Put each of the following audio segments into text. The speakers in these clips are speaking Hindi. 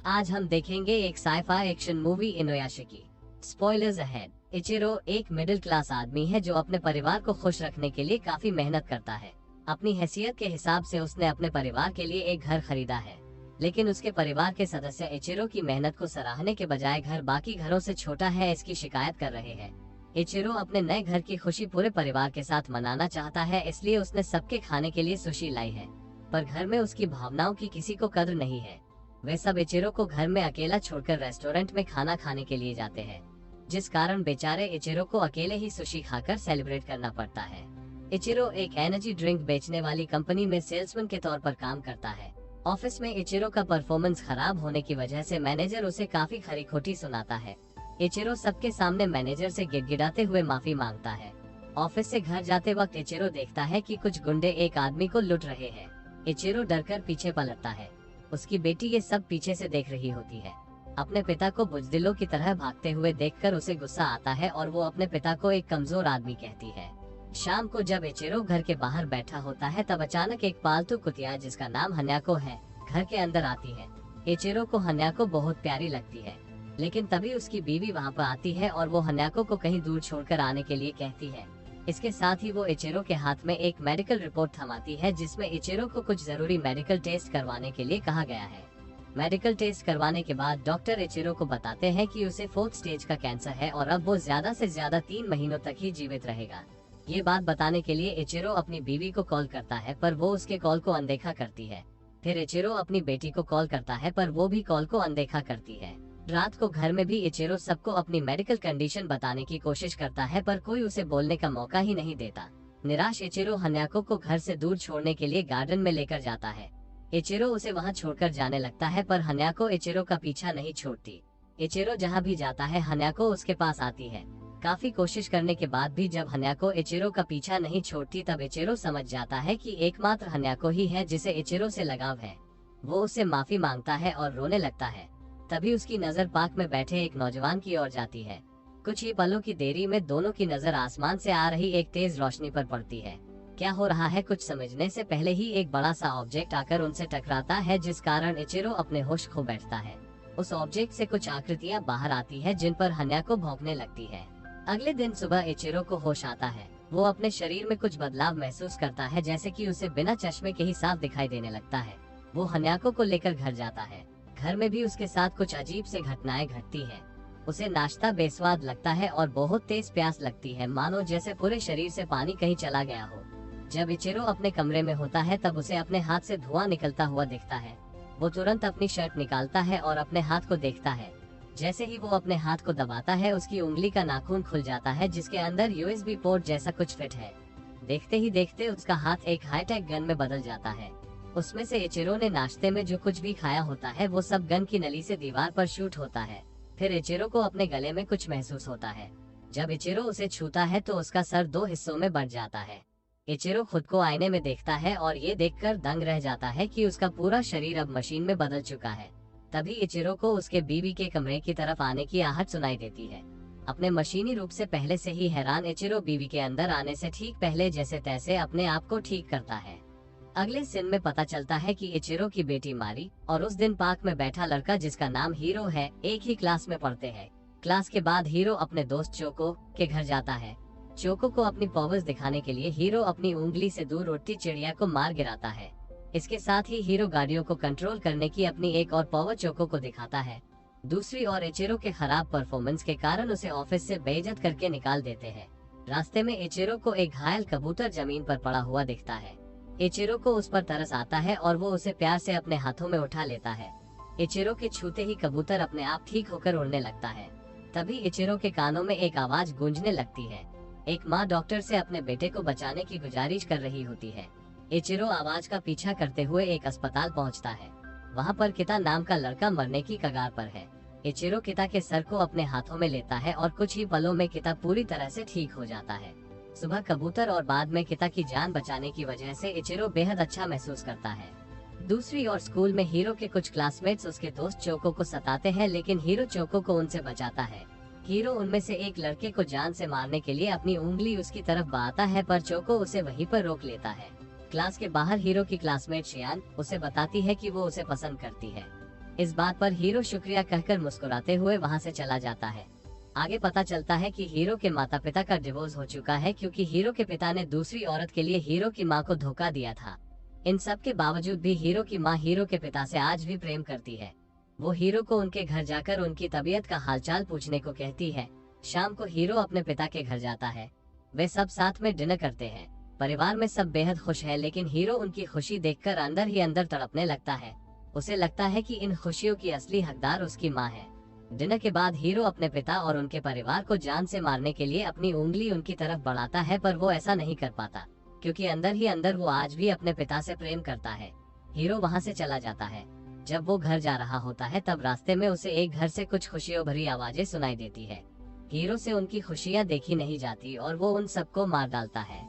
आज हम देखेंगे एक sci-fi action movie Inuyashiki. Spoilers ahead. Ichiro एक मिडिल क्लास आदमी है जो अपने परिवार को खुश रखने के लिए काफी मेहनत करता है। अपनी हैसियत के हिसाब से उसने अपने परिवार के लिए एक घर खरीदा है, लेकिन उसके परिवार के सदस्य इचिरो की मेहनत को सराहने के बजाय घर बाकी घरों से छोटा है इसकी शिकायत कर रहे हैं। इचिरो अपने नए घर की खुशी पूरे परिवार के साथ मनाना चाहता है, इसलिए उसने सबके खाने के लिए सुशी लाई है, पर घर में उसकी भावनाओं की किसी को कद्र नहीं है। वे सब इचिरो को घर में अकेला छोड़कर रेस्टोरेंट में खाना खाने के लिए जाते हैं, जिस कारण बेचारे इचिरो को अकेले ही सुशी खाकर सेलिब्रेट करना पड़ता है। इचिरो एक एनर्जी ड्रिंक बेचने वाली कंपनी में सेल्समैन के तौर पर काम करता है। ऑफिस में इचिरो का परफॉर्मेंस खराब होने की वजह से मैनेजर उसे काफी खरी खोटी सुनाता है। इचिरो सबके सामने मैनेजर से गिड़गिड़ाते हुए माफी मांगता है। ऑफिस से घर जाते वक्त इचिरो देखता है कि कुछ गुंडे एक आदमी को लूट रहे हैं। इचिरो डरकर पीछे पलटता है। उसकी बेटी ये सब पीछे से देख रही होती है। अपने पिता को बुज़दिलों की तरह भागते हुए देखकर उसे गुस्सा आता है और वो अपने पिता को एक कमजोर आदमी कहती है। शाम को जब इचिरो घर के बाहर बैठा होता है तब अचानक एक पालतू कुतिया जिसका नाम हन्याको है घर के अंदर आती है। इचिरो को हन्याको बहुत प्यारी लगती है, लेकिन तभी उसकी बीवी वहाँ पर आती है और वो हन्याको को कहीं दूर छोड़कर आने के लिए कहती है। इसके साथ ही वो इचिरो के हाथ में एक मेडिकल रिपोर्ट थमाती है जिसमें इचिरो को कुछ जरूरी मेडिकल टेस्ट करवाने के लिए कहा गया है। मेडिकल टेस्ट करवाने के बाद डॉक्टर इचिरो को बताते हैं कि उसे 4th स्टेज का कैंसर है और अब वो ज्यादा से ज्यादा 3 महीनों तक ही जीवित रहेगा। ये बात बताने के लिए इचिरो अपनी बीवी को कॉल करता है, पर वो उसके कॉल को अनदेखा करती है। फिर इचिरो अपनी बेटी को कॉल करता है, पर वो भी कॉल को अनदेखा करती है। रात को घर में भी इचिरो सबको अपनी मेडिकल कंडीशन बताने की कोशिश करता है, पर कोई उसे बोलने का मौका ही नहीं देता। निराश इचिरो हन्याको को घर से दूर छोड़ने के लिए गार्डन में लेकर जाता है। इचिरो उसे वहां छोड़कर जाने लगता है, पर हन्याको इचिरो का पीछा नहीं छोड़ती। इचिरो जहां भी जाता है हन्याको उसके पास आती है। काफी कोशिश करने के बाद भी जब हन्याको इचिरो का पीछा नहीं छोड़ती तब इचिरो समझ जाता है कि एकमात्र हन्याको ही है जिसे इचिरो से लगाव है। वो उससे माफी मांगता है और रोने लगता है। तभी उसकी नजर पार्क में बैठे एक नौजवान की ओर जाती है। कुछ ही पलों की देरी में दोनों की नजर आसमान से आ रही एक तेज रोशनी पर पड़ती है। क्या हो रहा है कुछ समझने से पहले ही एक बड़ा सा ऑब्जेक्ट आकर उनसे टकराता है, जिस कारण इचिरो अपने होश खो बैठता है। उस ऑब्जेक्ट से कुछ आकृतियां बाहर आती है जिन पर हन्याको भौंकने लगती है। अगले दिन सुबह इचिरो को होश आता है। वो अपने शरीर में कुछ बदलाव महसूस करता है, जैसे कि उसे बिना चश्मे के ही साफ दिखाई देने लगता है। वो हन्याको को लेकर घर जाता है। घर में भी उसके साथ कुछ अजीब से घटनाएं घटती हैं। उसे नाश्ता बेस्वाद लगता है और बहुत तेज प्यास लगती है, मानो जैसे पूरे शरीर से पानी कहीं चला गया हो। जब इचिरो अपने कमरे में होता है तब उसे अपने हाथ से धुआं निकलता हुआ दिखता है। वो तुरंत अपनी शर्ट निकालता है और अपने हाथ को देखता है। जैसे ही वो अपने हाथ को दबाता है उसकी उंगली का नाखून खुल जाता है, जिसके अंदर USB पोर्ट जैसा कुछ फिट है। देखते ही देखते उसका हाथ एक हाईटेक गन में बदल जाता है। उसमें से इचिरो ने नाश्ते में जो कुछ भी खाया होता है वो सब गन की नली से दीवार पर शूट होता है। फिर इचिरो को अपने गले में कुछ महसूस होता है। जब इचिरो उसे छूता है तो उसका सर 2 हिस्सों में बंट जाता है। इचिरो खुद को आईने में देखता है और ये देखकर दंग रह जाता है कि उसका पूरा शरीर अब मशीन में बदल चुका है। तभी इचिरो को उसके बीवी के कमरे की तरफ आने की आहट सुनाई देती है। अपने मशीनी रूप से पहले से ही हैरान इचिरो बीवी के अंदर आने से ठीक पहले जैसे तैसे अपने आप को ठीक करता है। अगले सीन में पता चलता है कि इचिरो की बेटी मारी और उस दिन पार्क में बैठा लड़का जिसका नाम हीरो है एक ही क्लास में पढ़ते हैं। क्लास के बाद हीरो अपने दोस्त चोको के घर जाता है। चोको को अपनी पावर्स दिखाने के लिए हीरो अपनी उंगली से दूर उड़ती चिड़िया को मार गिराता है। इसके साथ ही हीरो गाड़ियों को कंट्रोल करने की अपनी एक और पावर चोको को दिखाता है। दूसरी ओर इचिरो के खराब परफॉर्मेंस के कारण उसे ऑफिस से बेइज्जत करके निकाल देते हैं। रास्ते में इचिरो को एक घायल कबूतर जमीन पर पड़ा हुआ दिखता है। इचिरो को उस पर तरस आता है और वो उसे प्यार से अपने हाथों में उठा लेता है। इचिरो के छूते ही कबूतर अपने आप ठीक होकर उड़ने लगता है। तभी इचिरो के कानों में एक आवाज गूंजने लगती है। एक माँ डॉक्टर से अपने बेटे को बचाने की गुजारिश कर रही होती है। इचिरो आवाज का पीछा करते हुए एक अस्पताल पहुंचता है। वहाँ पर किता नाम का लड़का मरने की कगार पर है। इचिरो किता के सर को अपने हाथों में लेता है और कुछ ही पलों में किता पूरी तरह से ठीक हो जाता है। सुबह कबूतर और बाद में किता की जान बचाने की वजह से इचिरो बेहद अच्छा महसूस करता है। दूसरी ओर स्कूल में हीरो के कुछ क्लासमेट्स उसके दोस्त चोको को सताते हैं, लेकिन हीरो चोको को उनसे बचाता है। हीरो उनमें से एक लड़के को जान से मारने के लिए अपनी उंगली उसकी तरफ बढ़ाता है, पर चोको उसे वहीं पर रोक लेता है। क्लास के बाहर हीरो की क्लासमेट शियान उसे बताती है कि वो उसे पसंद करती है। इस बात पर हीरो शुक्रिया कहकर मुस्कुराते हुए वहाँ से चला जाता है। आगे पता चलता है कि हीरो के माता पिता का डिवोर्स हो चुका है, क्योंकि हीरो के पिता ने दूसरी औरत के लिए हीरो की माँ को धोखा दिया था। इन सब के बावजूद भी हीरो की माँ हीरो के पिता से आज भी प्रेम करती है। वो हीरो को उनके घर जाकर उनकी तबीयत का हालचाल पूछने को कहती है। शाम को हीरो अपने पिता के घर जाता है। वे सब साथ में डिनर करते हैं। परिवार में सब बेहद खुश है, लेकिन हीरो उनकी खुशी देखकर अंदर ही अंदर तड़पने लगता है। उसे लगता है कि इन खुशियों की असली हकदार उसकी माँ है। डिनर के बाद हीरो अपने पिता और उनके परिवार को जान से मारने के लिए अपनी उंगली उनकी तरफ बढ़ाता है, पर वो ऐसा नहीं कर पाता, क्योंकि अंदर ही अंदर वो आज भी अपने पिता से प्रेम करता है। हीरो वहाँ से चला जाता है। जब वो घर जा रहा होता है तब रास्ते में उसे एक घर से कुछ खुशियों भरी आवाजें सुनाई देती है। हीरो से उनकी खुशियाँ देखी नहीं जाती और वो उन सबको मार डालता है।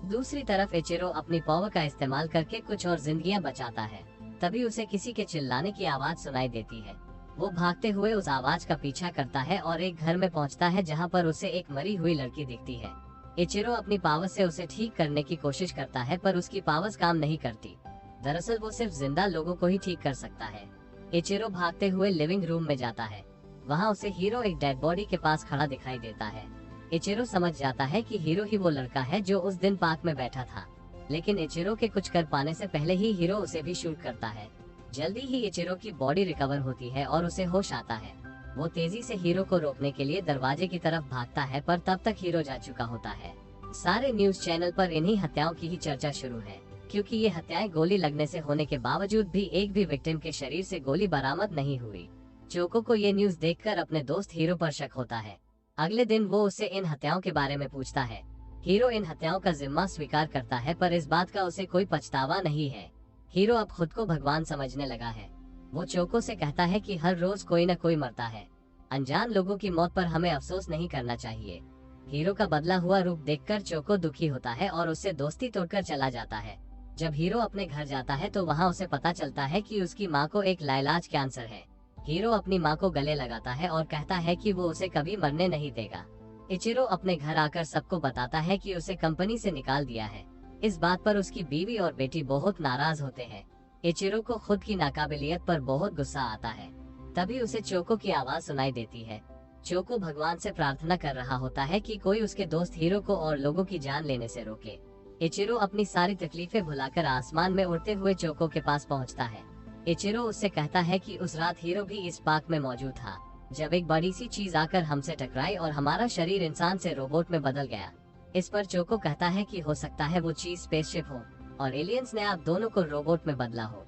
दूसरी तरफ इचिरो अपनी पावर का इस्तेमाल करके कुछ और जिंदगियां बचाता है। तभी उसे किसी के चिल्लाने की आवाज सुनाई देती है। वो भागते हुए उस आवाज का पीछा करता है और एक घर में पहुंचता है, जहां पर उसे एक मरी हुई लड़की दिखती है। इचिरो अपनी पावर से उसे ठीक करने की कोशिश करता है, पर उसकी पावर्स काम नहीं करती। दरअसल वो सिर्फ जिंदा लोगों को ही ठीक कर सकता है। इचिरो भागते हुए लिविंग रूम में जाता है। वहाँ उसे हीरो एक डेड बॉडी के पास खड़ा दिखाई देता है। इचिरो समझ जाता है कि हीरो ही वो लड़का है जो उस दिन पार्क में बैठा था, लेकिन इचिरो के कुछ कर पाने से पहले ही हीरो उसे भी शूट करता है। जल्दी ही इचिरो की बॉडी रिकवर होती है और उसे होश आता है। वो तेजी से हीरो को रोकने के लिए दरवाजे की तरफ भागता है, पर तब तक हीरो जा चुका होता है। सारे न्यूज चैनल पर इन्हीं हत्याओं की ही चर्चा शुरू है, क्योंकि ये हत्याएं गोली लगने से होने के बावजूद भी एक भी विक्टिम के शरीर से गोली बरामद नहीं हुई। चोको को ये न्यूज देखकर अपने दोस्त हीरो पर शक होता है। अगले दिन वो उससे इन हत्याओं के बारे में पूछता है। हीरो इन हत्याओं का जिम्मा स्वीकार करता है, पर इस बात का उसे कोई पछतावा नहीं है। हीरो अब खुद को भगवान समझने लगा है। वो चोको से कहता है कि हर रोज कोई न कोई मरता है। अनजान लोगों की मौत पर हमें अफसोस नहीं करना चाहिए। हीरो का बदला हुआ रूप देखकर चोको दुखी होता है और उससे दोस्ती तोड़कर चला जाता है। जब हीरो अपने घर जाता है तो वहाँ उसे पता चलता है कि उसकी माँ को एक लाइलाज कैंसर है। हीरो अपनी माँ को गले लगाता है और कहता है कि वो उसे कभी मरने नहीं देगा। इचिरो अपने घर आकर सबको बताता है कि उसे कंपनी से निकाल दिया है। इस बात पर उसकी बीवी और बेटी बहुत नाराज होते हैं। इचिरो को खुद की नाकाबिलियत पर बहुत गुस्सा आता है। तभी उसे चोको की आवाज सुनाई देती है। चोको भगवान से प्रार्थना कर रहा होता है कि कोई उसके दोस्त हीरो को और लोगों की जान लेने से रोके। इचिरो अपनी सारी तकलीफें भुलाकर आसमान में उड़ते हुए चोको के पास पहुंचता है। इचिरो उससे कहता है कि उस रात हीरो भी इस पार्क में मौजूद था, जब एक बड़ी सी चीज आकर हमसे टकराई और हमारा शरीर इंसान से रोबोट में बदल गया। इस पर चोको कहता है कि हो सकता है वो चीज स्पेसशिप हो और एलियंस ने आप दोनों को रोबोट में बदला हो।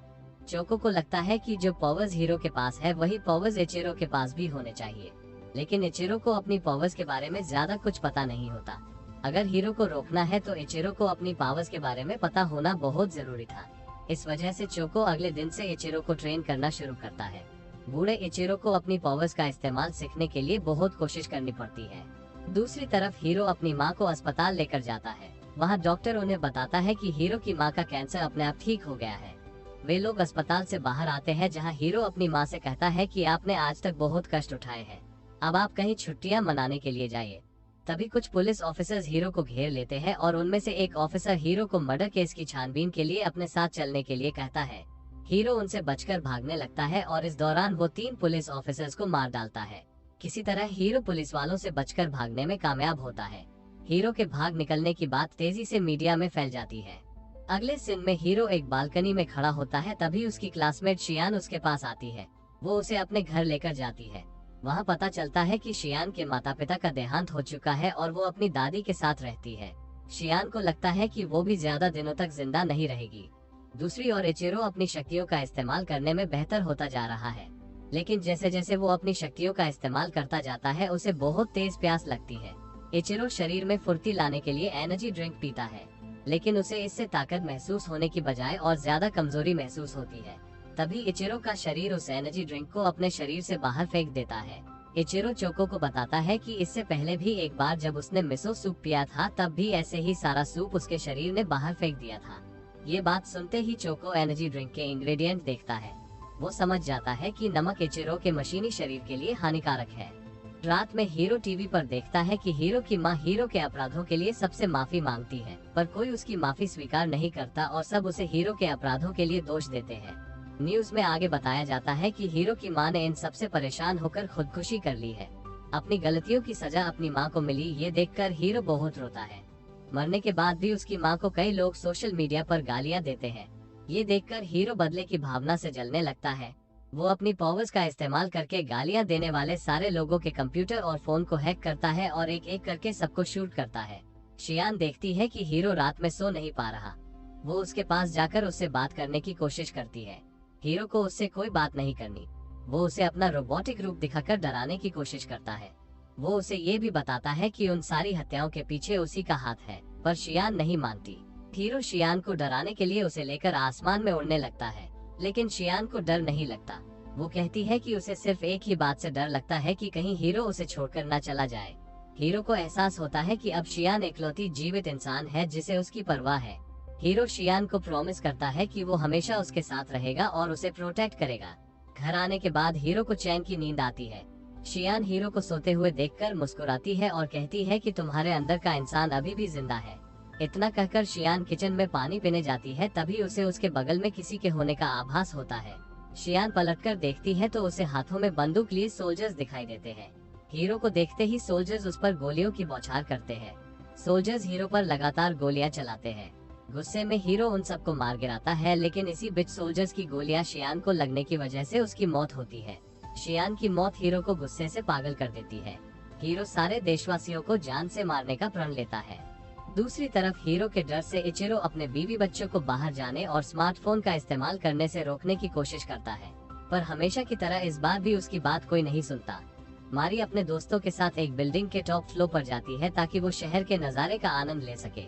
चोको को लगता है कि जो पावर्स हीरो के पास है वही पावर्स इचिरो के पास भी होने चाहिए, लेकिन इचिरो को अपनी पावर्स के बारे में ज्यादा कुछ पता नहीं होता। अगर हीरो को रोकना है तो इचिरो को अपनी पावर्स के बारे में पता होना बहुत जरूरी था। इस वजह से चोको अगले दिन से इचिरो को ट्रेन करना शुरू करता है। बूढ़े इचिरो को अपनी पावर्स का इस्तेमाल सीखने के लिए बहुत कोशिश करनी पड़ती है। दूसरी तरफ हीरो अपनी माँ को अस्पताल लेकर जाता है। वहाँ डॉक्टर उन्हें बताता है कि हीरो की माँ का कैंसर अपने आप ठीक हो गया है। वे लोग अस्पताल से बाहर आते हैं, जहाँ हीरो अपनी माँ से कहता है कि आपने आज तक बहुत कष्ट उठाए हैं, अब आप कहीं छुट्टियाँ मनाने के लिए जाइए। तभी कुछ पुलिस ऑफिसर्स हीरो को घेर लेते हैं और उनमें से एक ऑफिसर हीरो को मर्डर केस की छानबीन के लिए अपने साथ चलने के लिए कहता है। हीरो उनसे बचकर भागने लगता है और इस दौरान वो 3 पुलिस ऑफिसर्स को मार डालता है। किसी तरह हीरो पुलिस वालों से बचकर भागने में कामयाब होता है। हीरो के भाग निकलने की बात तेजी से मीडिया में फैल जाती है। अगले सीन में हीरो एक बालकनी में खड़ा होता है, तभी उसकी क्लासमेट शियान उसके पास आती है। वो उसे अपने घर लेकर जाती है। वहाँ पता चलता है कि शियान के माता पिता का देहांत हो चुका है और वो अपनी दादी के साथ रहती है। शियान को लगता है कि वो भी ज्यादा दिनों तक जिंदा नहीं रहेगी। दूसरी ओर इचिरो अपनी शक्तियों का इस्तेमाल करने में बेहतर होता जा रहा है, लेकिन जैसे जैसे वो अपनी शक्तियों का इस्तेमाल करता जाता है उसे बहुत तेज प्यास लगती है। इचिरो शरीर में फुर्ती लाने के लिए एनर्जी ड्रिंक पीता है, लेकिन उसे इससे ताकत महसूस होने की बजाय और ज्यादा कमजोरी महसूस होती है। तभी इचिरो का शरीर उस एनर्जी ड्रिंक को अपने शरीर से बाहर फेंक देता है। इचिरो चोको को बताता है कि इससे पहले भी एक बार जब उसने मिसो सूप पिया था, तब भी ऐसे ही सारा सूप उसके शरीर ने बाहर फेंक दिया था। ये बात सुनते ही चोको एनर्जी ड्रिंक के इंग्रेडिएंट देखता है। वो समझ जाता है कि नमक इचिरो के मशीनी शरीर के लिए हानिकारक है। रात में हीरो टीवी पर देखता है कि हीरो की माँ हीरो के अपराधों के लिए सबसे माफी मांगती है, पर कोई उसकी माफी स्वीकार नहीं करता और सब उसे हीरो के अपराधों के लिए दोष देते हैं। न्यूज में आगे बताया जाता है कि हीरो की मां ने इन सबसे परेशान होकर खुदकुशी कर ली है। अपनी गलतियों की सजा अपनी मां को मिली, ये देखकर हीरो बहुत रोता है। मरने के बाद भी उसकी मां को कई लोग सोशल मीडिया पर गालियां देते हैं। ये देखकर हीरो बदले की भावना से जलने लगता है। वो अपनी पावर्स का इस्तेमाल करके गालियां देने वाले सारे लोगों के कंप्यूटर और फोन को हैक करता है और एक एक करके सबको शूट करता है। शियान देखती है कि हीरो रात में सो नहीं पा रहा। वो उसके पास जाकर उससे बात करने की कोशिश करती है। हीरो को उससे कोई बात नहीं करनी। वो उसे अपना रोबोटिक रूप दिखाकर डराने की कोशिश करता है। वो उसे ये भी बताता है कि उन सारी हत्याओं के पीछे उसी का हाथ है, पर शियान नहीं मानती। हीरो शियान को डराने के लिए उसे लेकर आसमान में उड़ने लगता है, लेकिन शियान को डर नहीं लगता। वो कहती है कि उसे सिर्फ एक ही बात से डर लगता है कि कहीं हीरो उसे छोड़कर न चला जाए। हीरो को एहसास होता है कि अब शियान इकलौती जीवित इंसान है जिसे उसकी परवाह है। हीरो शियान को प्रॉमिस करता है कि वो हमेशा उसके साथ रहेगा और उसे प्रोटेक्ट करेगा। घर आने के बाद हीरो को चैन की नींद आती है। शियान हीरो को सोते हुए देखकर मुस्कुराती है और कहती है कि तुम्हारे अंदर का इंसान अभी भी जिंदा है। इतना कहकर शियान किचन में पानी पीने जाती है, तभी उसे उसके बगल में किसी के होने का आभास होता है। शियान पलटकर देखती है तो उसे हाथों में बंदूक लिए सोल्जर्स दिखाई देते हैं। हीरो को देखते ही सोल्जर्स उस पर गोलियों की बौछार करते हैं। सोल्जर्स हीरो पर लगातार गोलियां चलाते हैं। गुस्से में हीरो उन सबको मार गिराता है, लेकिन इसी बीच सोल्जर्स की गोलियां शियान को लगने की वजह से उसकी मौत होती है। शियान की मौत हीरो को गुस्से से पागल कर देती है। हीरो सारे देशवासियों को जान से मारने का प्रण लेता है। दूसरी तरफ हीरो के डर से इचिरो अपने बीवी बच्चों को बाहर जाने और स्मार्टफोन का इस्तेमाल करने से रोकने की कोशिश करता है, पर हमेशा की तरह इस बार भी उसकी बात कोई नहीं सुनता। मारी अपने दोस्तों के साथ एक बिल्डिंग के टॉप फ्लोर पर जाती है ताकि वो शहर के नज़ारे का आनंद ले सके।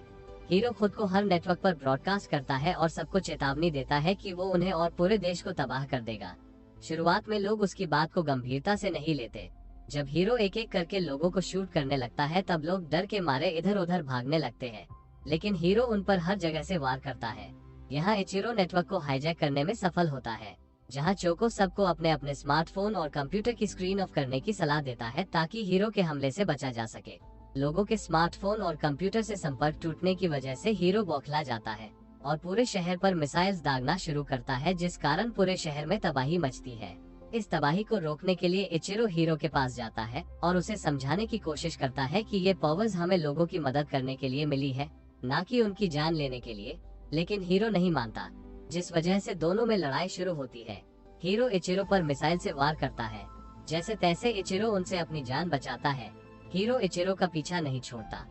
हीरो खुद को हर नेटवर्क पर ब्रॉडकास्ट करता है और सबको चेतावनी देता है कि वो उन्हें और पूरे देश को तबाह कर देगा। शुरुआत में लोग उसकी बात को गंभीरता से नहीं लेते। जब हीरो एक एक करके लोगों को शूट करने लगता है तब लोग डर के मारे इधर उधर भागने लगते हैं, लेकिन हीरो उन पर हर जगह से वार करता है। यहाँ इचिरो नेटवर्क को हाईजैक करने में सफल होता है, जहाँ चोको सबको अपने अपने स्मार्टफोन और कंप्यूटर की स्क्रीन ऑफ करने की सलाह देता है ताकि हीरो के हमले से बचा जा सके। लोगों के स्मार्टफोन और कंप्यूटर से संपर्क टूटने की वजह से हीरो बौखला जाता है और पूरे शहर पर मिसाइल्स दागना शुरू करता है, जिस कारण पूरे शहर में तबाही मचती है। इस तबाही को रोकने के लिए इचिरो हीरो के पास जाता है और उसे समझाने की कोशिश करता है कि ये पावर्स हमें लोगों की मदद करने के लिए मिली है, न कि उनकी जान लेने के लिए। लेकिन हीरो नहीं मानता, जिस वजह से दोनों में लड़ाई शुरू होती है। हीरो इचिरो पर मिसाइल से वार करता है। जैसे तैसे इचिरो उनसे अपनी जान बचाता है। हीरो इचिरो का पीछा नहीं छोड़ता।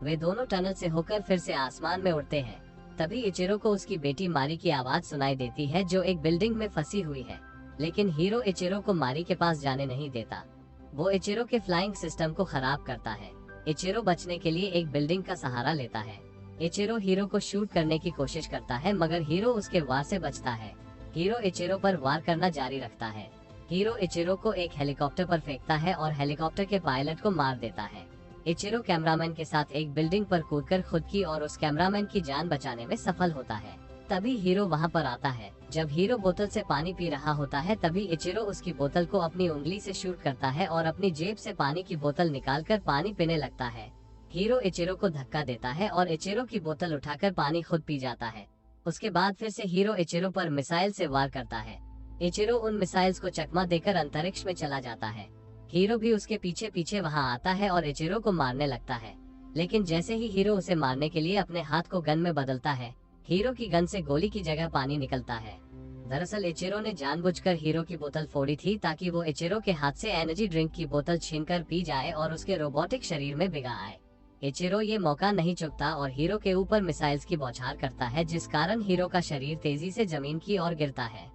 वे दोनों टनल से होकर फिर से आसमान में उड़ते हैं। तभी इचिरो को उसकी बेटी मारी की आवाज सुनाई देती है, जो एक बिल्डिंग में फंसी हुई है। लेकिन हीरो इचिरो को मारी के पास जाने नहीं देता। वो इचिरो के फ्लाइंग सिस्टम को खराब करता है। इचिरो बचने के लिए एक बिल्डिंग का सहारा लेता है। इचिरो हीरो को शूट करने की कोशिश करता है, मगर हीरो उसके वार से बचता है। हीरो इचिरो पर वार करना जारी रखता है। हीरो इचिरो को एक हेलीकॉप्टर पर फेंकता है और हेलीकॉप्टर के पायलट को मार देता है। इचिरो कैमरामैन के साथ एक बिल्डिंग पर कूदकर खुद की और उस कैमरामैन की जान बचाने में सफल होता है। तभी हीरो वहां पर आता है। जब हीरो बोतल से पानी पी रहा होता है तभी इचिरो उसकी बोतल को अपनी उंगली से शूट करता है और अपनी जेब से पानी की बोतल निकालकर पानी पीने लगता है। हीरो इचिरो को धक्का देता है और इचिरो की बोतल उठाकर पानी खुद पी जाता है। उसके बाद फिर से हीरो इचिरो पर मिसाइल से वार करता है। इचिरो उन मिसाइल्स को चकमा देकर अंतरिक्ष में चला जाता है। हीरो भी उसके पीछे पीछे वहां आता है और इचिरो को मारने लगता है। लेकिन जैसे ही हीरो उसे मारने के लिए अपने हाथ को गन में बदलता है, हीरो की गन से गोली की जगह पानी निकलता है। दरअसल इचिरो ने जानबूझकर हीरो की बोतल फोड़ी थी ताकि वो इचिरो के हाथ से एनर्जी ड्रिंक की बोतल छीनकर पी जाए और उसके रोबोटिक शरीर में बिगा आए। इचिरो ये मौका नहीं चुकता और हीरो के ऊपर मिसाइल्स की बौछार करता है, जिस कारण हीरो का शरीर तेजी से जमीन की ओर गिरता है।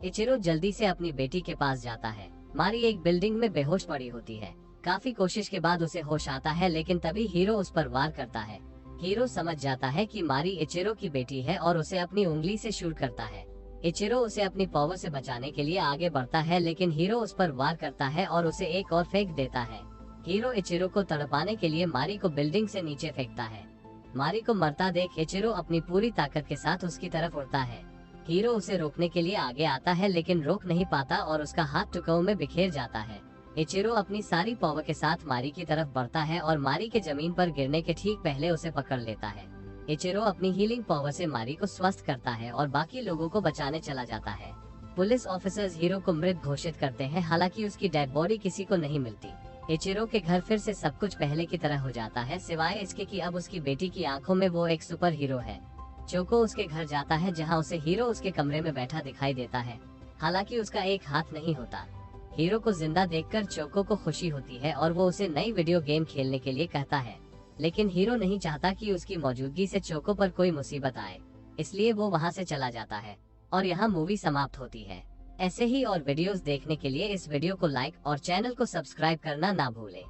इचिरो जल्दी से अपनी बेटी के पास जाता है। मारी एक बिल्डिंग में बेहोश पड़ी होती है। काफी कोशिश के बाद उसे होश आता है, लेकिन तभी हीरो उस पर वार करता है। हीरो समझ जाता है कि मारी इचिरो की बेटी है और उसे अपनी उंगली से शूट करता है। इचिरो उसे अपनी पावर से बचाने के लिए आगे बढ़ता है, लेकिन हीरो उस पर वार करता है और उसे एक और फेंक देता है। हीरो इचिरो को तड़पाने के लिए मारी को बिल्डिंग से नीचे फेंकता है। मारी को मरता देख इचिरो अपनी पूरी ताकत के साथ उसकी तरफ उड़ता है। हीरो उसे रोकने के लिए आगे आता है, लेकिन रोक नहीं पाता और उसका हाथ टुकड़ों में बिखेर जाता है। इचिरो अपनी सारी पावर के साथ मारी की तरफ बढ़ता है और मारी के जमीन पर गिरने के ठीक पहले उसे पकड़ लेता है। इचिरो अपनी हीलिंग पावर से मारी को स्वस्थ करता है और बाकी लोगों को बचाने चला जाता है। पुलिस ऑफिसर्स हीरो को मृत घोषित करते हैं, हालांकि उसकी डेड बॉडी किसी को नहीं मिलती। इचिरो के घर फिर से सब कुछ पहले की तरह हो जाता है, सिवाय इसके कि अब उसकी बेटी की आंखों में वो एक सुपर हीरो है। चोको उसके घर जाता है, जहां उसे हीरो उसके कमरे में बैठा दिखाई देता है, हालांकि उसका एक हाथ नहीं होता। हीरो को जिंदा देखकर चोको को खुशी होती है और वो उसे नई वीडियो गेम खेलने के लिए कहता है, लेकिन हीरो नहीं चाहता कि उसकी मौजूदगी से चोको पर कोई मुसीबत आए, इसलिए वो वहां से चला जाता है और यहाँ मूवी समाप्त होती है। ऐसे ही और वीडियोस देखने के लिए इस वीडियो को लाइक और चैनल को सब्सक्राइब करना ना भूलें।